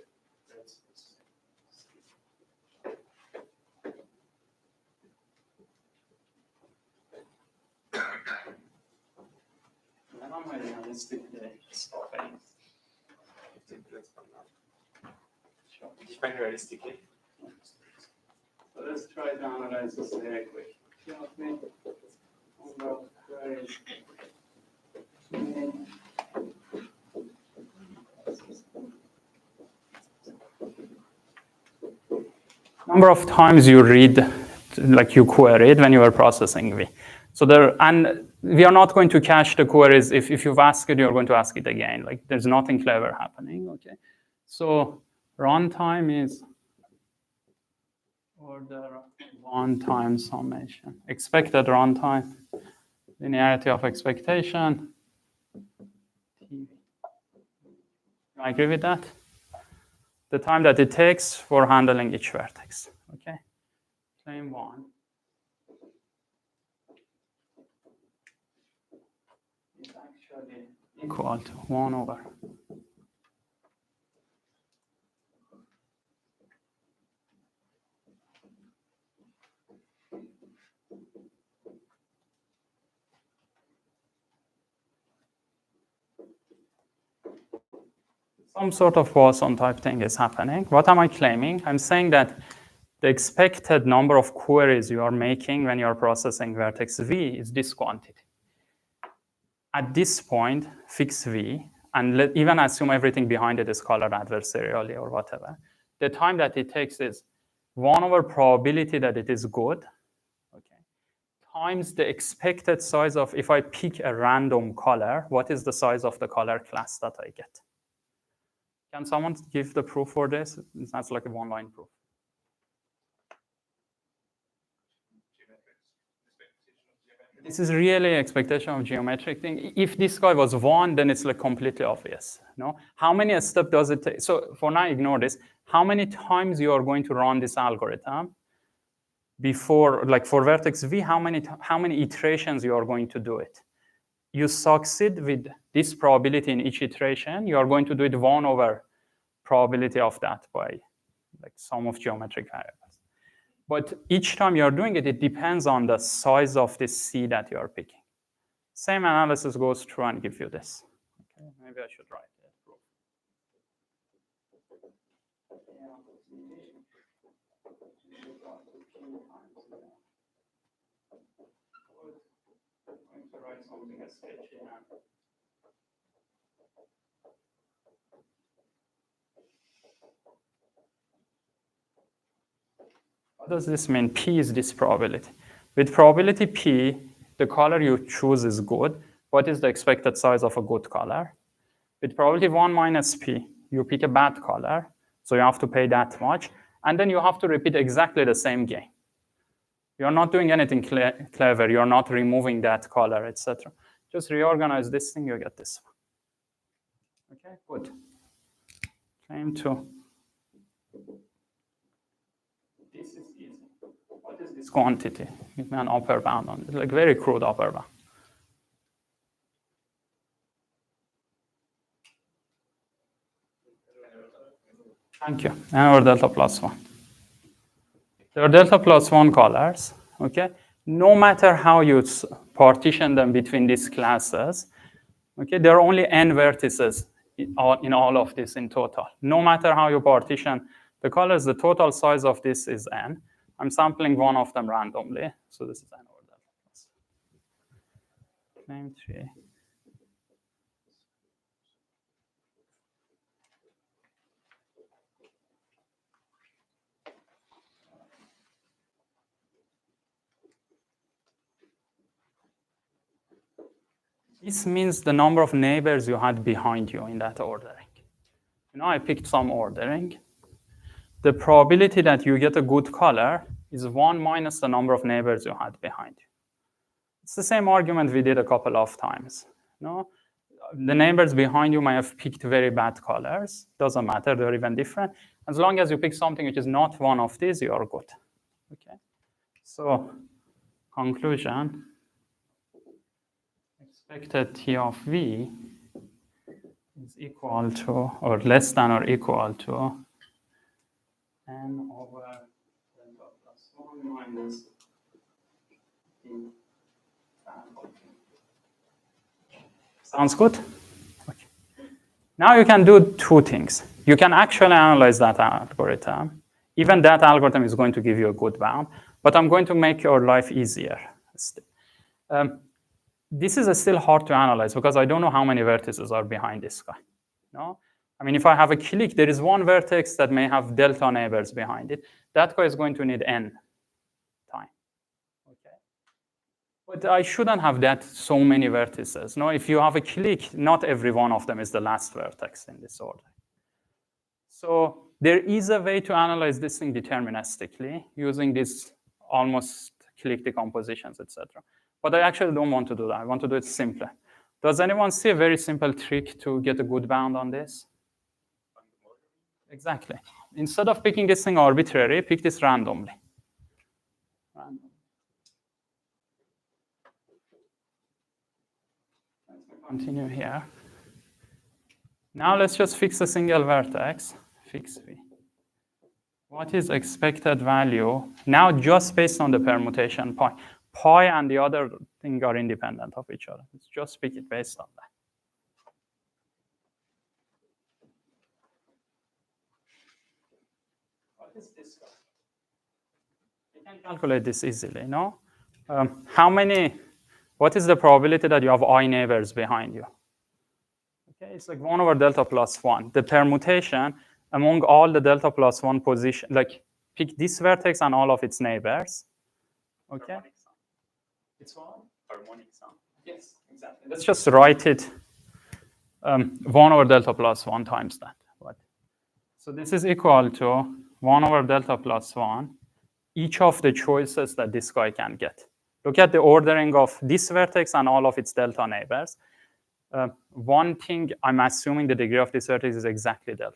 Define realistically. So let's try to analyze this very quick. Number of times you read, like you queried when you were processing V. So there, and we are not going to cache the queries. If you've asked it, you're going to ask it again. Like there's nothing clever happening, okay? So runtime is order 1 times summation. Expected runtime, linearity of expectation. I agree with that. the time that it takes for handling each vertex. Okay, claim 1 is actually equal to 1 over some sort of Poisson type thing is happening. What am I claiming? I'm saying that the expected number of queries you are making when you're processing vertex V is this quantity. At this point, fix V, and even assume everything behind it is colored adversarially or whatever. The time that it takes is 1 over probability that it is good, okay, times the expected size of, if I pick a random color, what is the size of the color class that I get? Can someone give the proof for this? That's like a one-line proof. This is really expectation of geometric thing. If this guy was 1, then it's like completely obvious. No? How many steps does it take? So for now, ignore this. How many times you are going to run this algorithm before, like for vertex V, how many iterations you are going to do it? You succeed with this probability in each iteration, you are going to do it 1 over probability of that by like sum of geometric variables. But each time you're doing it, it depends on the size of this C that you're picking. Same analysis goes through and gives you this. Okay, maybe I should write it. Write something as sketchy. What does this mean? P is this probability. With probability P, the color you choose is good. What is the expected size of a good color? With probability 1 minus P, you pick a bad color, so you have to pay that much, and then you have to repeat exactly the same game. You're not doing anything clever. You're not removing that color, etc. Just reorganize this thing, you get this one. Okay, good. Claim 2. This is easy. What is this quantity? Give me an upper bound on it, like very crude upper bound. Thank you. N over delta plus 1. There are delta plus 1 colors, okay? No matter how you partition them between these classes, okay, there are only n vertices in all of this in total. No matter how you partition the colors, the total size of this is n. I'm sampling one of them randomly, so this is n over delta plus. Claim 3. This means the number of neighbors you had behind you in that ordering. You know, I picked some ordering. The probability that you get a good color is 1 minus the number of neighbors you had behind you. It's the same argument we did a couple of times. No? The neighbors behind you might have picked very bad colors. Doesn't matter, they're even different. As long as you pick something which is not one of these, you're good. Okay. So, conclusion. Expected T of V is equal to, or less than or equal to, n over delta plus 1 minus d. Sounds good? Okay. Now you can do two things. You can actually analyze that algorithm. Even that algorithm is going to give you a good bound, but I'm going to make your life easier. This is still hard to analyze because I don't know how many vertices are behind this guy. No? I mean, if I have a clique, there is one vertex that may have delta neighbors behind it. That guy is going to need n time. Okay. But I shouldn't have that so many vertices. No, if you have a clique, not every one of them is the last vertex in this order. So there is a way to analyze this thing deterministically using these almost clique decompositions, etc. But I actually don't want to do that. I want to do it simpler. Does anyone see a very simple trick to get a good bound on this? Exactly. Instead of picking this thing arbitrary, pick this randomly. Continue here. Now let's just fix a single vertex. Fix V. What is expected value? Now just based on the permutation pi. Pi and the other thing are independent of each other. Let's just pick it based on that. What is this guy? You can calculate this easily, no? What is the probability that you have I neighbors behind you? Okay, it's like 1 over delta plus 1. The permutation among all the delta plus 1 position, like pick this vertex and all of its neighbors. Okay? Harmonic sum. It's what? Harmonic sum. Yes, exactly. Let's just write it 1 over delta plus 1 times that. So this is equal to 1 over delta plus 1, each of the choices that this guy can get. Look at the ordering of this vertex and all of its delta neighbors. One thing, I'm assuming the degree of this vertex is exactly delta.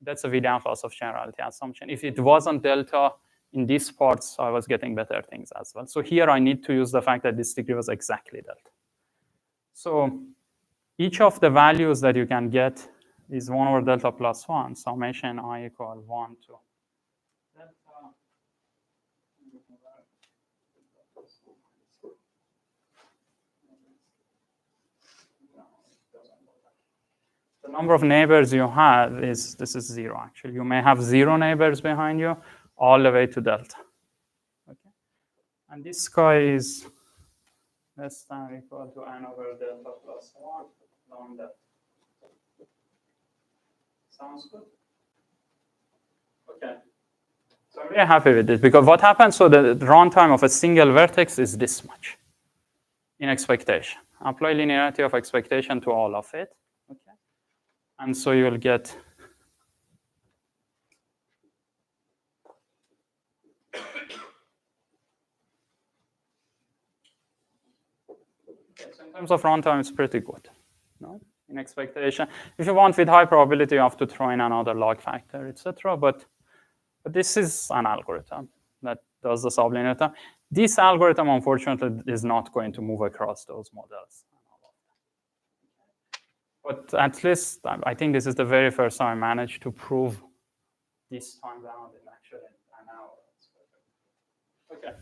That's a without loss of generality assumption. If it wasn't delta in these parts, I was getting better things as well. So here I need to use the fact that this degree was exactly delta. So each of the values that you can get is 1 over delta plus 1, summation I equal 1 to delta. The number of neighbors you have is, this is 0 actually. You may have 0 neighbors behind you all the way to delta. Okay? And this guy is less than or equal to n over delta plus 1 along delta. Sounds good? Okay. So I'm very happy with this because what happens, so the runtime of a single vertex is this much in expectation. Apply linearity of expectation to all of it. Okay. And so you'll get so in terms of runtime, it's pretty good. No? In expectation. If you want with high probability, you have to throw in another log factor, etc. But this is an algorithm that does the sublinear term. This algorithm, unfortunately, is not going to move across those models. But at least I think this is the very first time I managed to prove this time round in actually an hour. Okay.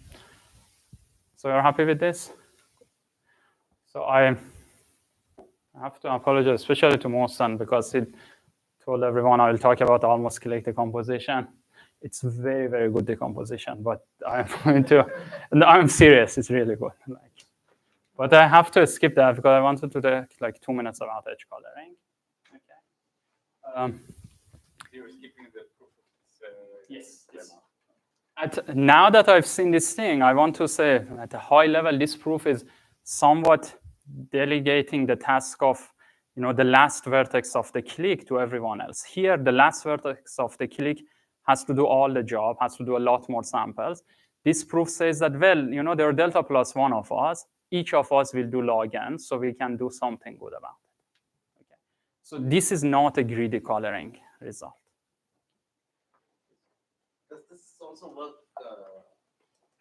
So you're happy with this? So I have to apologize, especially to Mohsen, because he told everyone I will talk about almost click decomposition. It's very, very good decomposition, but I'm going to, no, I'm serious, it's really good. But I have to skip that because I wanted to take like 2 minutes about edge coloring. Okay. You're skipping the proof of yes. Now that I've seen this thing, I want to say at a high level, this proof is somewhat delegating the task of the last vertex of the click to everyone else. Here, the last vertex of the click has to do all the job, has to do a lot more samples. This proof says that, well, there are delta plus 1 of us. Each of us will do log n, so we can do something good about it. Okay. So this is not a greedy coloring result. Does this also work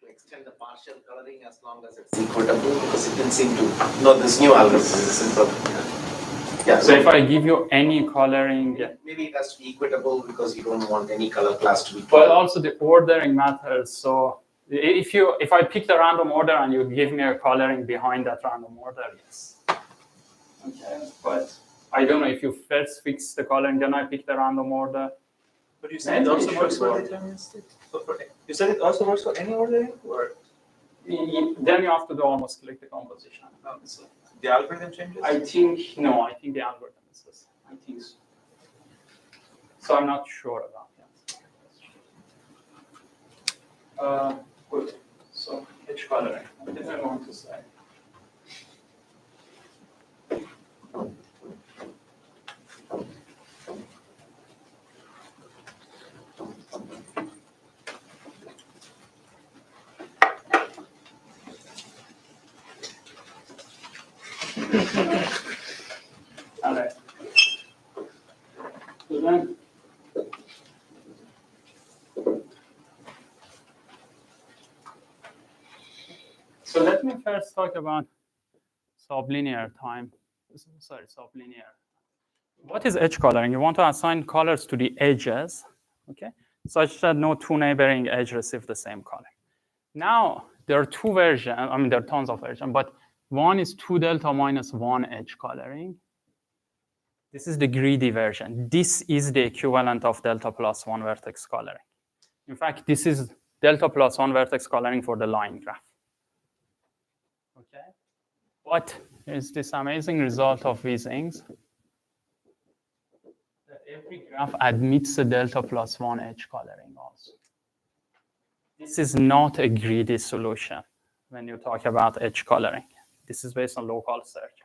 to extend the partial coloring as long as it's equitable? Because it didn't seem to. No, this new algorithm is simple. Yeah. So if I give you any coloring, maybe it has to be equitable because you don't want any color class to be. But also the ordering matters. So if I pick the random order and you give me a coloring behind that random order, yes. Okay, but I don't know if you first fix the coloring, then I pick the random order. But you said it also works for deterministic? You said it also works for any ordering? Or? Then you have to do almost click the composition. So the algorithm changes? I think the algorithm is the same. I think so. So I'm not sure about that. Good. So edge coloring. What did I want to say? All right. So then let me first talk about sublinear time. Sorry, sublinear. What is edge coloring? You want to assign colors to the edges, okay, such that no two neighboring edges receive the same color. Now, there are two versions. I mean, there are tons of versions, but one is 2 delta minus 1 edge coloring. This is the greedy version. This is the equivalent of delta plus 1 vertex coloring. In fact, this is delta plus 1 vertex coloring for the line graph. Okay? What is this amazing result of these things? That every graph admits a delta plus 1 edge coloring also. This is not a greedy solution when you talk about edge coloring. This is based on local search.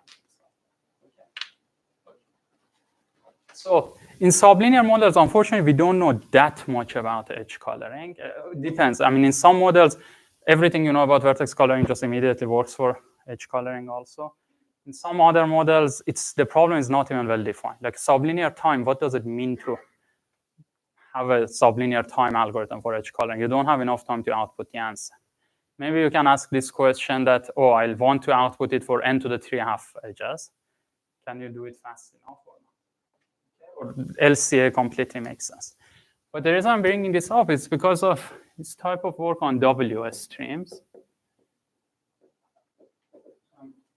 So in sublinear models, unfortunately, we don't know that much about edge coloring. Depends. I mean, in some models, everything you know about vertex coloring just immediately works for edge coloring also. In some other models, the problem is not even well defined. Like sublinear time, what does it mean to have a sublinear time algorithm for edge coloring? You don't have enough time to output the answer. Maybe you can ask this question that, oh, I want to output it for n to the 3½ edges. Can you do it fast enough or not? Or LCA completely makes sense. But the reason I'm bringing this up is because of this type of work on WS streams.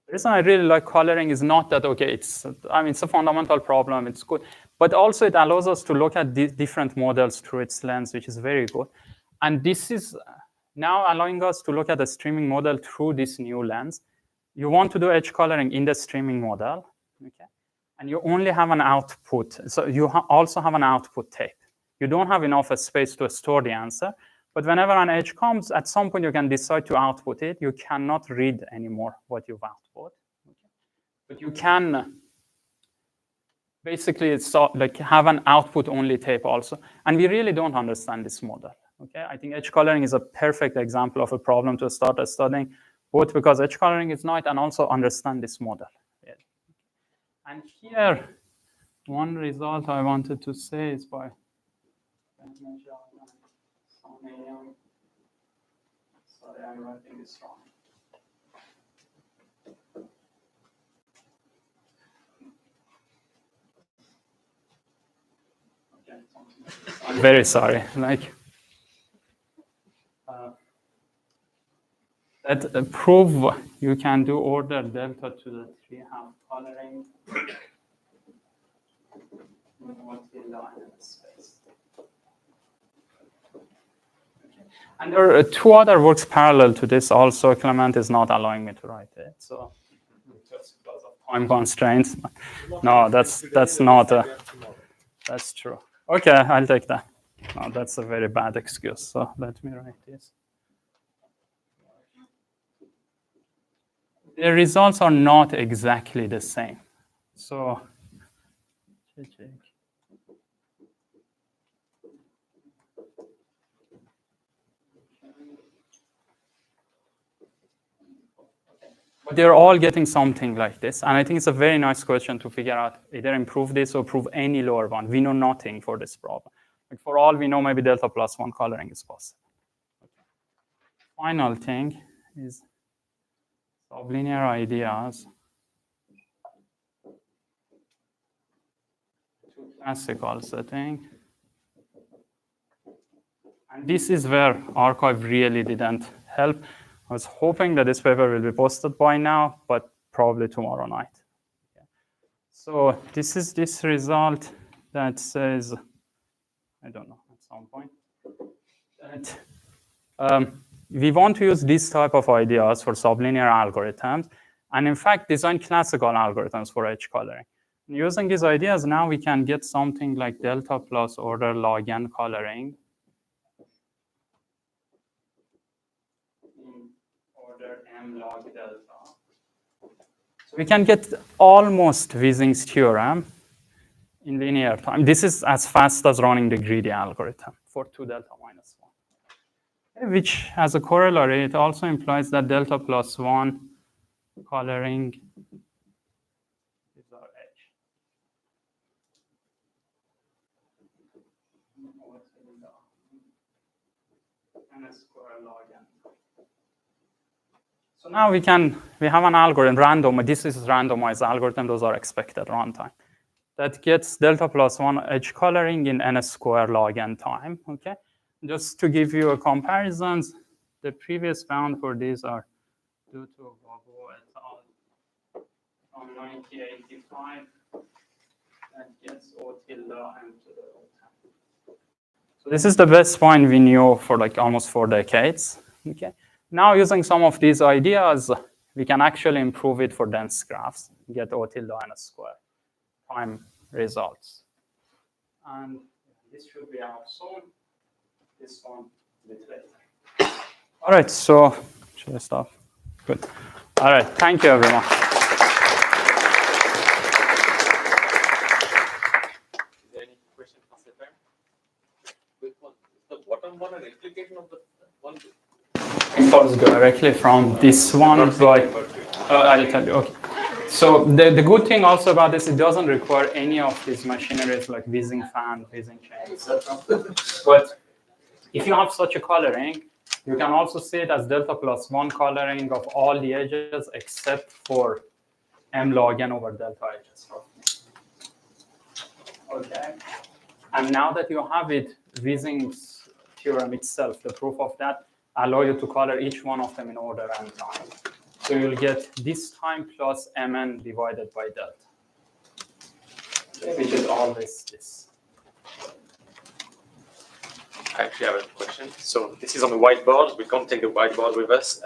The reason I really like coloring is not that, okay, it's a fundamental problem, it's good, but also it allows us to look at different models through its lens, which is very good. And this is now allowing us to look at the streaming model through this new lens. You want to do edge coloring in the streaming model, okay? And you only have an output. So you also have an output tape. You don't have enough space to store the answer. But whenever an edge comes, at some point you can decide to output it. You cannot read anymore what you've output. Okay? But you can basically have an output-only tape also. And we really don't understand this model. Okay? I think edge coloring is a perfect example of a problem to start studying, both because edge coloring is nice and also understand this model. Yeah. And here, one result I wanted to say is by sorry, I'm writing this wrong. Okay. I'm very sorry. That prove you can do order delta to the 3½ coloring in multi-line space. And there are two other works parallel to this also. Clement is not allowing me to write it, so just because of time constraints. No, that's not that's true. Okay, I'll take that. No, that's a very bad excuse. So let me write this. The results are not exactly the same. So but they're all getting something like this. And I think it's a very nice question to figure out, either improve this or prove any lower one. We know nothing for this problem. Like for all we know, maybe delta plus 1 coloring is possible. Okay. Final thing is sublinear ideas. Two classical setting. And this is where arXiv really didn't help. I was hoping that this paper will be posted by now, but probably tomorrow night. Okay. So this is this result that says, I don't know, at some point, that we want to use this type of ideas for sublinear algorithms, and in fact, design classical algorithms for edge coloring. And using these ideas, now we can get something like delta plus order log n coloring. M log delta. So we can get almost Ising's theorem in linear time. This is as fast as running the greedy algorithm for 2 delta minus 1. Which has a corollary, it also implies that delta plus 1 coloring is our edge. N square log n. So now we have an algorithm, random. This is randomized algorithm. Those are expected runtime. That gets delta plus 1 edge coloring in n square log n time. Okay, just to give you a comparison, the previous bound for these are due to Bobo et al. From 1985. That gets O tilde and to the O10. So this is the best point we knew for like almost 4 decades. Okay. Now using some of these ideas, we can actually improve it for dense graphs, get O tilde n square prime results. And this should be out soon. This one a bit later. All right, so should I stop? Good. All right, thank you everyone. Is there any question for Sepehr? Quick one. Is the bottom one an implication of the one? It follows directly from this one, but I'll tell you. Okay. So the good thing also about this, it doesn't require any of these machineries like whizzing fan, whizzing chain, etc. But if you have such a coloring, you can also see it as delta plus 1 coloring of all the edges except for m log n over delta edges. Okay. And now that you have it, Whizzing's theorem itself, the proof of that, allow you to color each one of them in order and time. So you'll get this time plus mn divided by delta, which is always this. I actually have a question. So this is on the whiteboard. We can't take the whiteboard with us.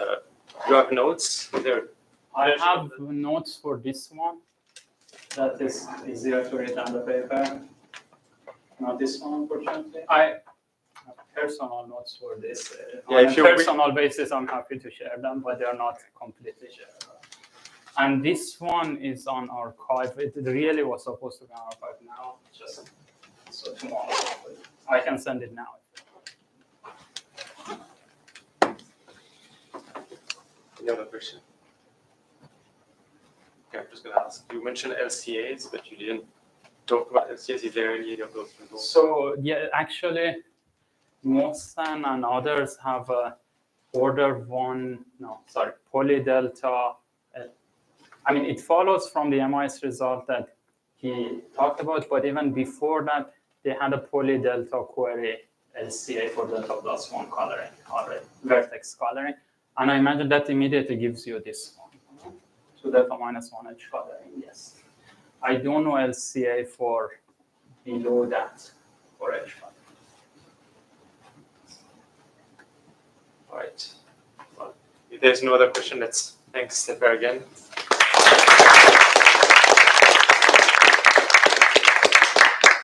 You have notes there. I have notes for this one. That is easier to read on the paper. Not this one, unfortunately. I have personal notes for this. Yeah, On a personal basis, I'm happy to share them, but they're not completely shareable. And this one is on archive. It really was supposed to be on archive now, just so tomorrow. I can send it now. Any other question? Okay, I'm just going to ask. You mentioned LCAs, but you didn't talk about LCAs. Is there any of those involved? So yeah, actually, Mosan and others have a polydelta. I mean, it follows from the MIS result that he talked about, but even before that, they had a polydelta query LCA for delta plus 1 coloring already, vertex coloring. And I imagine that immediately gives you this one. So delta minus 1 edge coloring, yes. I don't know LCA for below that for edge coloring. All right. Well, if there's no other question, let's thanks Sepehr again.